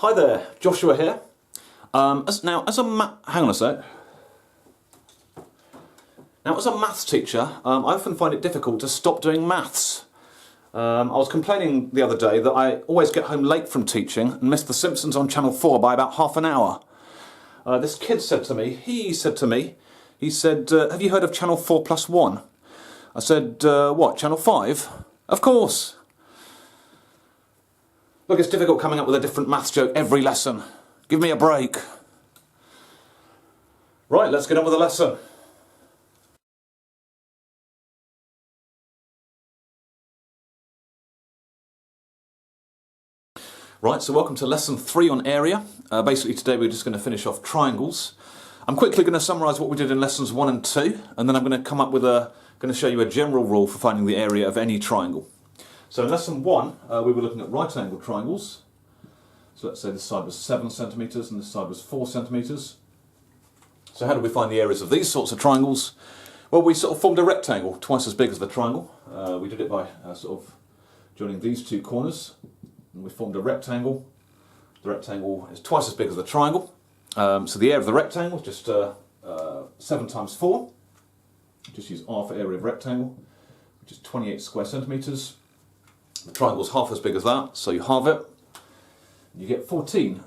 Hi there, Joshua here. Hang on a sec. Now, as a maths teacher, I often find it difficult to stop doing maths. I was complaining the other day that I always get home late from teaching and miss The Simpsons on Channel 4 by about half an hour. This kid said to me, have you heard of Channel 4+1? I said, what, Channel 5? Of course. Look, it's difficult coming up with a different maths joke every lesson. Give me a break. Right, let's get on with the lesson. Right, so welcome to lesson 3 on area. Basically today we're just going to finish off triangles. I'm quickly going to summarise what we did in lessons 1 and 2, and then I'm going to come up with going to show you a general rule for finding the area of any triangle. So in lesson 1, we were looking at right angle triangles. So let's say this side was 7 centimetres and this side was 4 centimetres. So how do we find the areas of these sorts of triangles? Well, we sort of formed a rectangle twice as big as the triangle. We did it by sort of joining these two corners. And we formed a rectangle. The rectangle is twice as big as the triangle. So the area of the rectangle is just 7 times 4. Just use R for area of rectangle, which is 28 square centimetres. The triangle is half as big as that, so you halve it. You get 14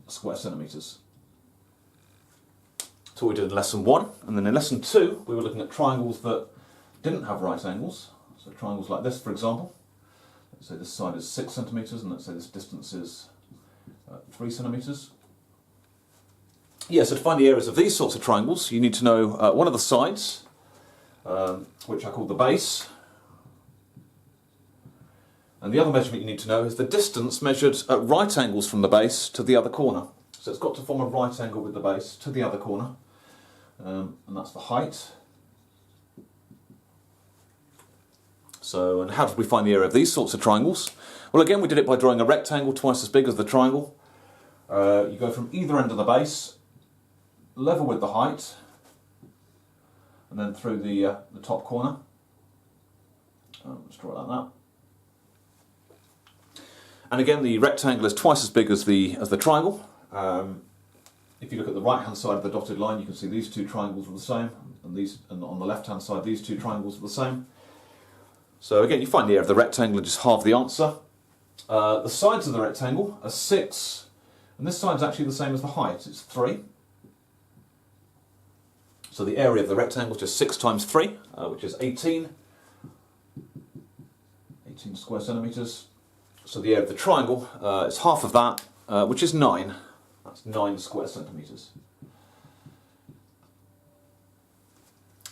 square centimetres. That's what we did in lesson 1. And then in lesson 2, we were looking at triangles that didn't have right angles. So triangles like this, for example. Let's say this side is 6 centimetres, and let's say this distance is 3 centimetres. Yeah, so to find the areas of these sorts of triangles, you need to know one of the sides, which I call the base. And the other measurement you need to know is the distance measured at right angles from the base to the other corner. So it's got to form a right angle with the base to the other corner, and that's the height. So, and how did we find the area of these sorts of triangles? Well, again, we did it by drawing a rectangle twice as big as the triangle. You go from either end of the base, level with the height, and then through the top corner. Let's draw it like that. And again, the rectangle is twice as big as the triangle. If you look at the right-hand side of the dotted line, you can see these two triangles are the same, and on the left-hand side, these two triangles are the same. So again, you find the area of the rectangle and just halve the answer. The sides of the rectangle are 6, and this side is actually the same as the height. It's 3. So the area of the rectangle is just 6 times 3, which is 18 square centimetres. So the area of the triangle is half of that, which is 9. That's 9 square centimetres.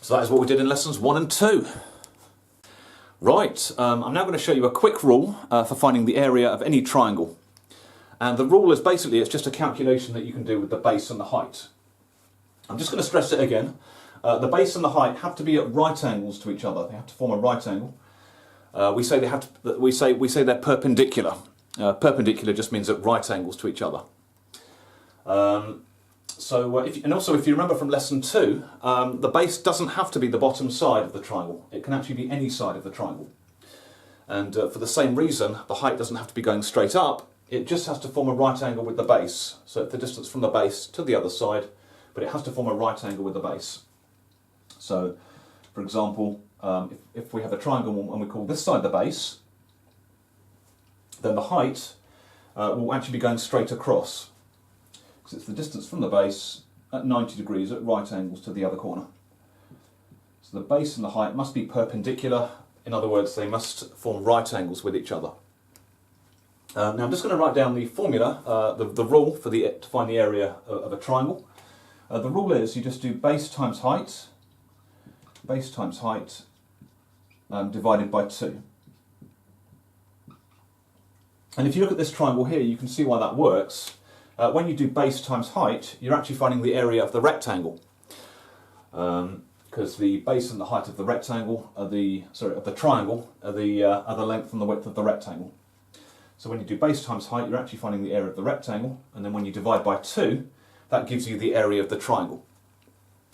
So that is what we did in lessons 1 and 2. Right, I'm now going to show you a quick rule for finding the area of any triangle. And the rule is basically, it's just a calculation that you can do with the base and the height. I'm just going to stress it again. The base and the height have to be at right angles to each other. They have to form a right angle. We say they're perpendicular. Perpendicular just means at right angles to each other. If you remember from lesson 2, the base doesn't have to be the bottom side of the triangle. It can actually be any side of the triangle. And for the same reason, the height doesn't have to be going straight up. It just has to form a right angle with the base. So it's the distance from the base to the other side, but it has to form a right angle with the base. So, for example, if we have a triangle and we call this side the base, then the height will actually be going straight across, because it's the distance from the base at 90 degrees at right angles to the other corner. So the base and the height must be perpendicular. In other words, they must form right angles with each other. Now I'm just going to write down the formula, the rule to find the area of a triangle. The rule is you just do base times height divided by 2. And if you look at this triangle here, you can see why that works. When you do base times height, you're actually finding the area of the rectangle, because the base and the height of the rectangle of the triangle are the length and the width of the rectangle. So when you do base times height, you're actually finding the area of the rectangle, and then when you divide by 2, that gives you the area of the triangle.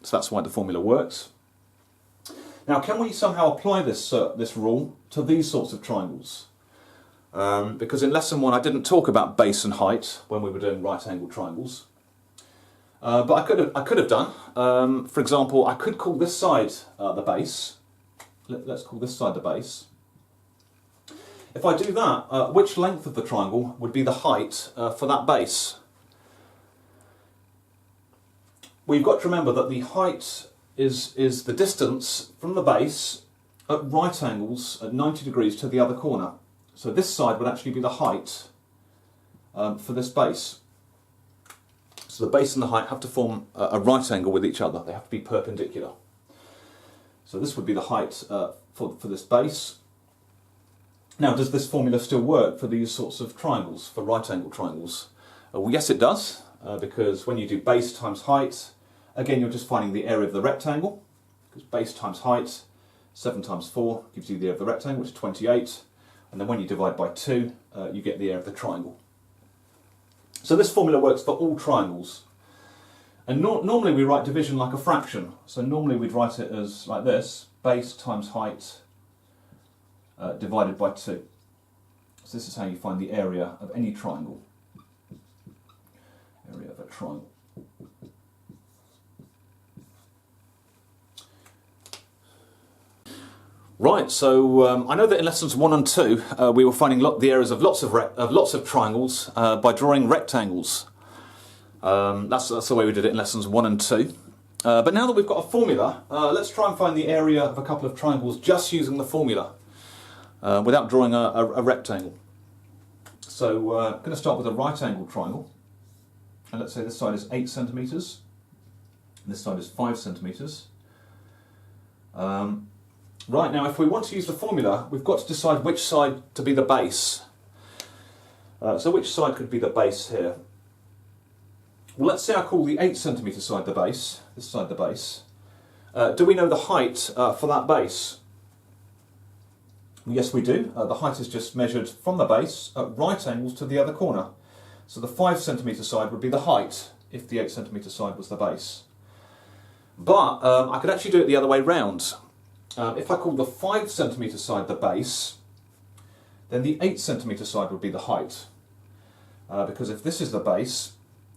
So that's why the formula works. Now, can we somehow apply this rule to these sorts of triangles? because in lesson 1 I didn't talk about base and height when we were doing right angle triangles. But I could have done. For example, I could call this side the base. Let's call this side the base. If I do that, which length of the triangle would be the height for that base? We've got to remember that the height is the distance from the base at right angles at 90 degrees to the other corner. So this side would actually be the height for this base. So the base and the height have to form a right angle with each other. They have to be perpendicular. So this would be the height for this base. Now, does this formula still work for these sorts of triangles, for right angle triangles? Well, yes it does, because when you do base times height, again you're just finding the area of the rectangle, because base times height, 7 times 4 gives you the area of the rectangle, which is 28, and then when you divide by 2, you get the area of the triangle. So this formula works for all triangles. And normally we write division like a fraction. So normally we'd write it as like this, base times height divided by 2. So this is how you find the area of any triangle. Area of a triangle. Right, so I know that in lessons 1 and 2 we were finding the areas of lots of triangles by drawing rectangles. That's the way we did it in lessons 1 and 2. But now that we've got a formula, let's try and find the area of a couple of triangles just using the formula, without drawing a rectangle. So I'm going to start with a right angle triangle. And let's say this side is 8 centimetres, and this side is 5 centimetres. Right, now if we want to use the formula, we've got to decide which side to be the base. So which side could be the base here? Well, let's say I call the 8 centimetre side the base, this side the base. Do we know the height for that base? Yes, we do. The height is just measured from the base at right angles to the other corner. So the 5 centimetre side would be the height if the 8 centimetre side was the base. But I could actually do it the other way round. If I call the 5 centimetre side the base, then the 8 centimetre side would be the height. Because if this is the base,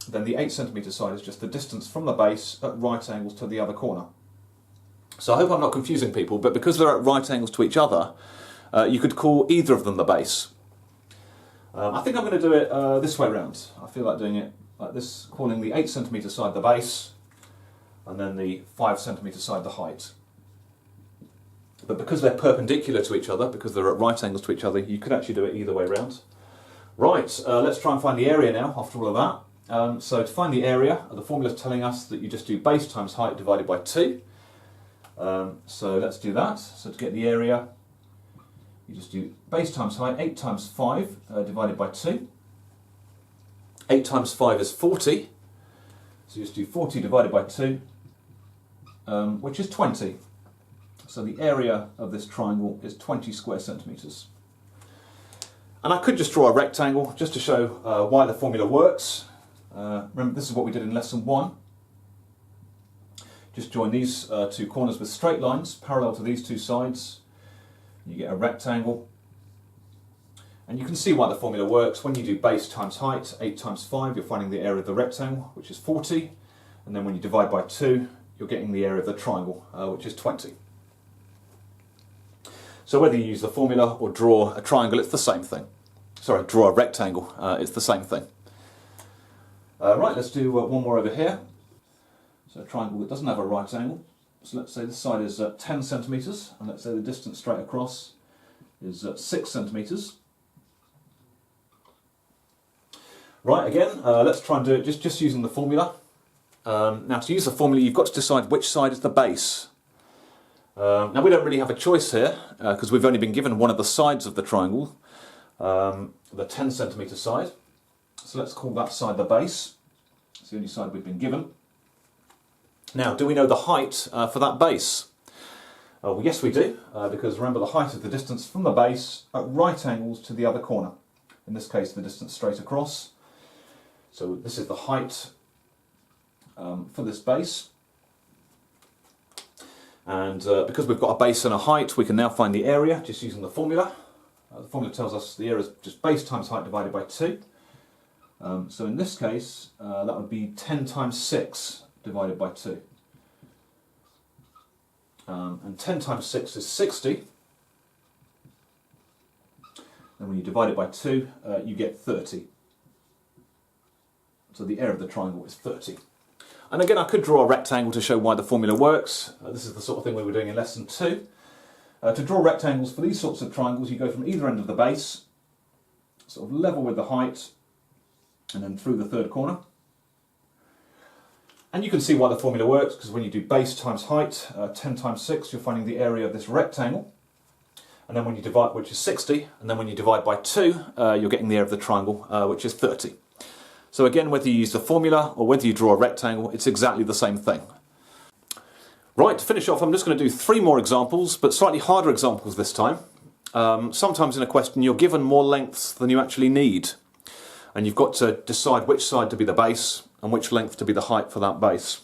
then the 8 centimetre side is just the distance from the base at right angles to the other corner. So I hope I'm not confusing people, but because they're at right angles to each other, you could call either of them the base. I think I'm going to do it this way round. I feel like doing it like this, calling the 8 centimetre side the base, and then the 5 centimetre side the height. But because they're perpendicular to each other, because they're at right angles to each other, you could actually do it either way round. Right, let's try and find the area now, after all of that. So to find the area, the formula is telling us that you just do base times height divided by 2. So let's do that. So to get the area, you just do base times height, 8 times 5 divided by 2. 8 times 5 is 40. So you just do 40 divided by 2, which is 20. So the area of this triangle is 20 square centimetres. And I could just draw a rectangle just to show why the formula works. Remember, this is what we did in lesson 1. Just join these two corners with straight lines parallel to these two sides. You get a rectangle. And you can see why the formula works. When you do base times height, 8 times 5, you're finding the area of the rectangle, which is 40. And then when you divide by 2, you're getting the area of the triangle, which is 20. So whether you use the formula or draw a triangle, it's the same thing. Sorry, draw a rectangle, it's the same thing. Right, let's do one more over here. So a triangle that doesn't have a right angle. So let's say this side is 10 centimetres, and let's say the distance straight across is 6 centimetres. Right, again, let's try and do it just using the formula. Now to use the formula, you've got to decide which side is the base. Now we don't really have a choice here, because we've only been given one of the sides of the triangle, the 10 centimetre side. So let's call that side the base. It's the only side we've been given. Now, do we know the height for that base? Well, yes we do, because remember the height is the distance from the base at right angles to the other corner. In this case, the distance straight across. So this is the height for this base. And because we've got a base and a height, we can now find the area just using the formula. The formula tells us the area is just base times height divided by 2. So in this case, that would be 10 times 6 divided by 2. And 10 times 6 is 60. And when you divide it by 2, you get 30. So the area of the triangle is 30. And again, I could draw a rectangle to show why the formula works. This is the sort of thing we were doing in lesson 2. To draw rectangles for these sorts of triangles, you go from either end of the base, sort of level with the height, and then through the third corner. And you can see why the formula works, because when you do base times height, 10 times 6, you're finding the area of this rectangle. And then when you divide, which is 60, and then when you divide by 2, you're getting the area of the triangle, which is 30. So again, whether you use the formula or whether you draw a rectangle, it's exactly the same thing. Right, to finish off, I'm just going to do 3 more examples, but slightly harder examples this time. Sometimes in a question you're given more lengths than you actually need, and you've got to decide which side to be the base and which length to be the height for that base.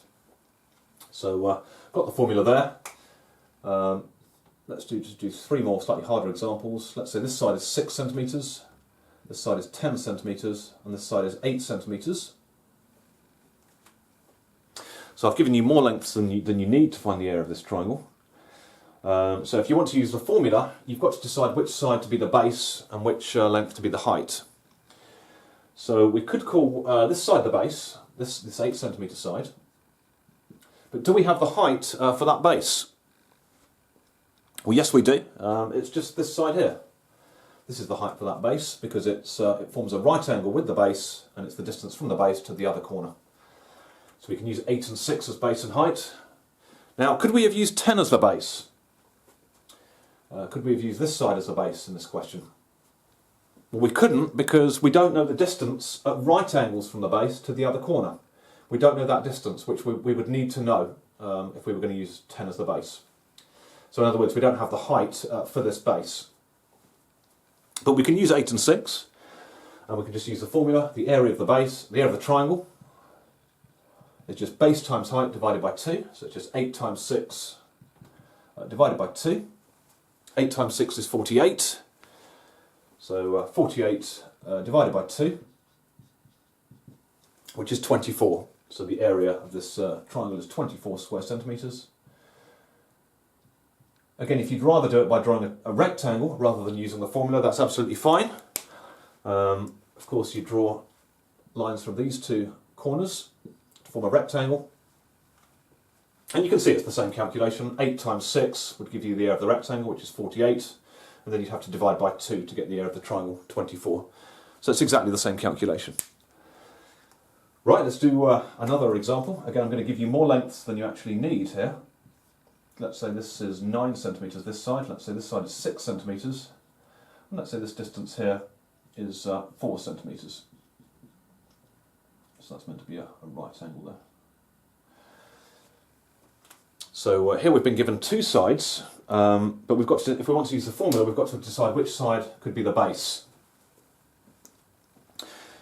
So I've got the formula there. Let's just do 3 more slightly harder examples. Let's say this side is 6 centimetres, this side is 10 centimetres, and this side is 8 centimetres. So I've given you more lengths than you need to find the area of this triangle. So if you want to use the formula, you've got to decide which side to be the base and which length to be the height. So we could call this side the base, this 8 centimetre side. But do we have the height for that base? Well, yes we do. It's just this side here. This is the height for that base because it forms a right angle with the base, and it's the distance from the base to the other corner. So we can use 8 and 6 as base and height. Now, could we have used 10 as the base? Could we have used this side as the base in this question? Well, we couldn't, because we don't know the distance at right angles from the base to the other corner. We don't know that distance, which we would need to know if we were going to use 10 as the base. So in other words, we don't have the height for this base. But we can use 8 and 6, and we can just use the formula. The area of the base, the area of the triangle, is just base times height divided by 2. So it's just 8 times 6 divided by 2. 8 times 6 is 48. So 48 divided by 2, which is 24. So the area of this triangle is 24 square centimetres. Again, if you'd rather do it by drawing a rectangle rather than using the formula, that's absolutely fine. Of course, you draw lines from these 2 corners to form a rectangle. And you can see it's the same calculation. 8 times 6 would give you the area of the rectangle, which is 48. And then you'd have to divide by 2 to get the area of the triangle, 24. So it's exactly the same calculation. Right, let's do another example. Again, I'm going to give you more lengths than you actually need here. Let's say this is 9 centimetres this side. Let's say this side is 6 centimetres. And let's say this distance here is 4 centimetres. So that's meant to be a right angle there. So here we've been given 2 sides, but we've got to, if we want to use the formula, we've got to decide which side could be the base.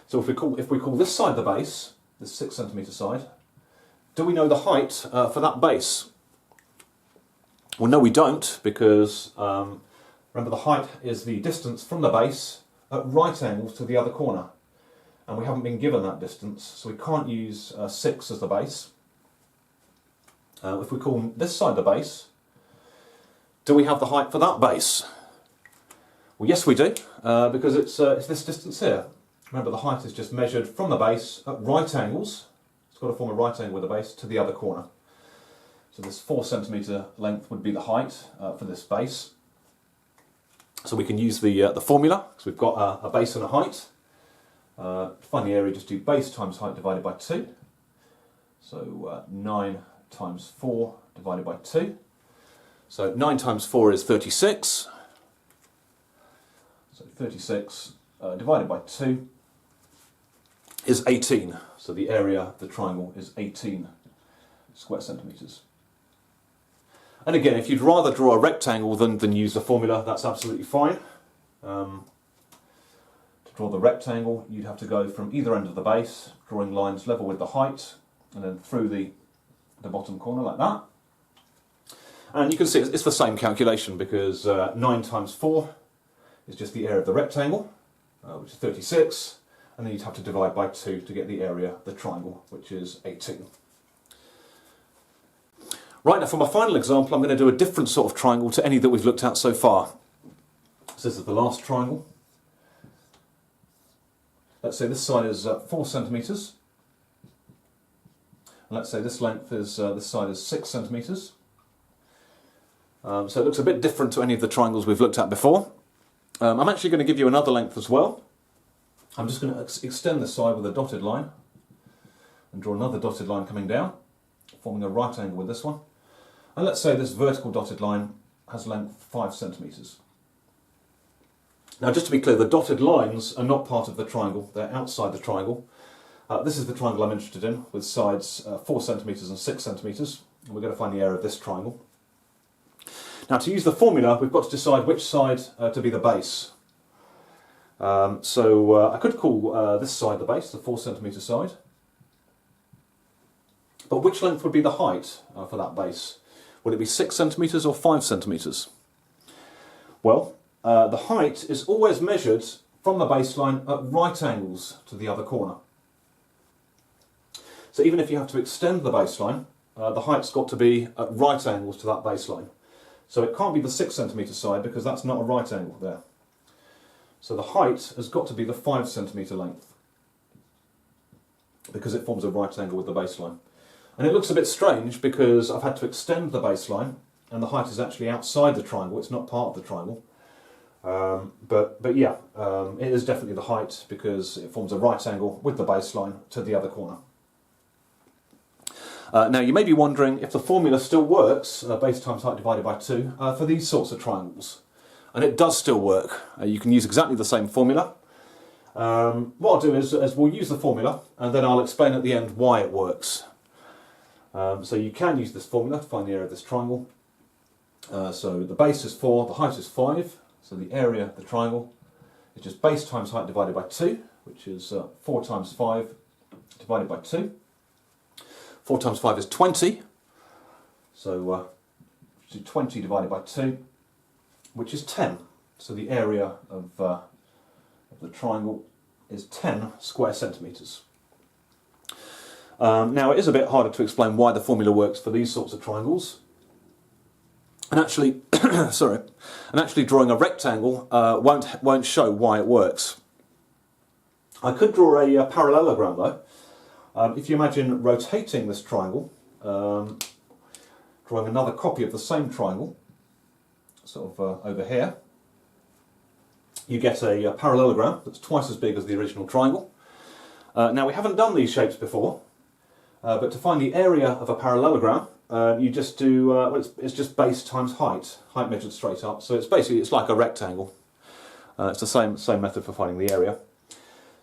So if we call this side the base, this 6 centimetre side, do we know the height for that base? Well, no we don't, because remember the height is the distance from the base at right angles to the other corner. And we haven't been given that distance, so we can't use 6 as the base. If we call this side the base, do we have the height for that base? Well, yes we do, because it's this distance here. Remember, the height is just measured from the base at right angles. It's got to form a right angle with the base to the other corner. So this 4 centimetre length would be the height for this base. So we can use the formula, because we've got a base and a height. To find the area, just do base times height divided by 2. So 9 times 4 divided by 2. So 9 times 4 is 36. So 36 divided by 2 is 18. So the area of the triangle is 18 square centimetres. And again, if you'd rather draw a rectangle than use the formula, that's absolutely fine. To draw the rectangle, you'd have to go from either end of the base, drawing lines level with the height, and then through the bottom corner like that. And you can see it's the same calculation, because 9 times 4 is just the area of the rectangle, which is 36, and then you'd have to divide by 2 to get the area of the triangle, which is 18. Right, now for my final example, I'm going to do a different sort of triangle to any that we've looked at so far. So this is the last triangle. Let's say this side is 4 centimetres. And let's say this length is, this side is 6 centimetres. So it looks a bit different to any of the triangles we've looked at before. I'm actually going to give you another length as well. I'm just going to extend this side with a dotted line and draw another dotted line coming down, forming a right angle with this one. And let's say this vertical dotted line has length 5 centimetres. Now just to be clear, the dotted lines are not part of the triangle, they're outside the triangle. This is the triangle I'm interested in, with sides 4 centimetres and 6 centimetres. And we're going to find the area of this triangle. Now to use the formula, we've got to decide which side to be the base. I could call this side the base, the 4 centimetre side. But which length would be the height for that base? Would it be 6 centimetres or 5 centimetres? Well, the height is always measured from the baseline at right angles to the other corner. So even if you have to extend the baseline, the height's got to be at right angles to that baseline. So it can't be the 6 centimetre side because that's not a right angle there. So the height has got to be the 5 centimetre length because it forms a right angle with the baseline. And it looks a bit strange because I've had to extend the baseline and the height is actually outside the triangle, it's not part of the triangle. But yeah, it is definitely the height because it forms a right angle with the baseline to the other corner. Now you may be wondering if the formula still works, base times height divided by 2, for these sorts of triangles. And it does still work. You can use exactly the same formula. What I'll do is we'll use the formula and then I'll explain at the end why it works. So you can use this formula to find the area of this triangle. So the base is 4, the height is 5, so the area of the triangle is just base times height divided by 2, which is 4 times 5 divided by 2. 4 times 5 is 20, so 20 divided by 2, which is 10. So the area of the triangle is 10 square centimetres. Now it is a bit harder to explain why the formula works for these sorts of triangles. And actually, actually drawing a rectangle won't show why it works. I could draw a parallelogram though. If you imagine rotating this triangle, drawing another copy of the same triangle, sort of over here, you get a parallelogram that's twice as big as the original triangle. Now we haven't done these shapes before, but to find the area of a parallelogram, you just do, well, it's just base times height measured straight up, so it's like a rectangle. It's the same method for finding the area.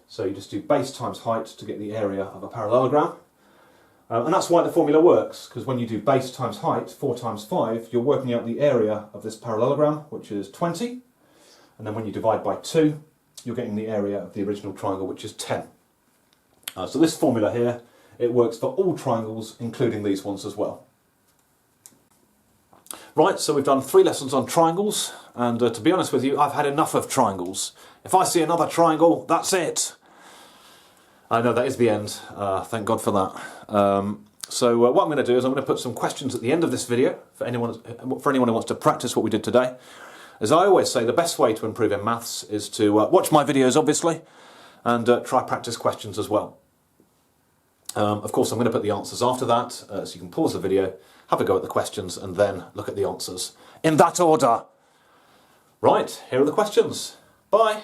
So you just do base times height to get the area of a parallelogram. And that's why the formula works, because when you do base times height, 4 times 5, you're working out the area of this parallelogram, which is 20. And then when you divide by 2, you're getting the area of the original triangle, which is 10. So this formula here, it works for all triangles, including these ones as well. Right, so we've done 3 lessons on triangles, and to be honest with you, I've had enough of triangles. If I see another triangle, that's it. I know that is the end, thank God for that. So what I'm going to do is I'm going to put some questions at the end of this video for anyone who wants to practice what we did today. As I always say, the best way to improve in maths is to watch my videos, obviously, and try practice questions as well. Of course, I'm going to put the answers after that, so you can pause the video, have a go at the questions, and then look at the answers in that order. Right, here are the questions. Bye.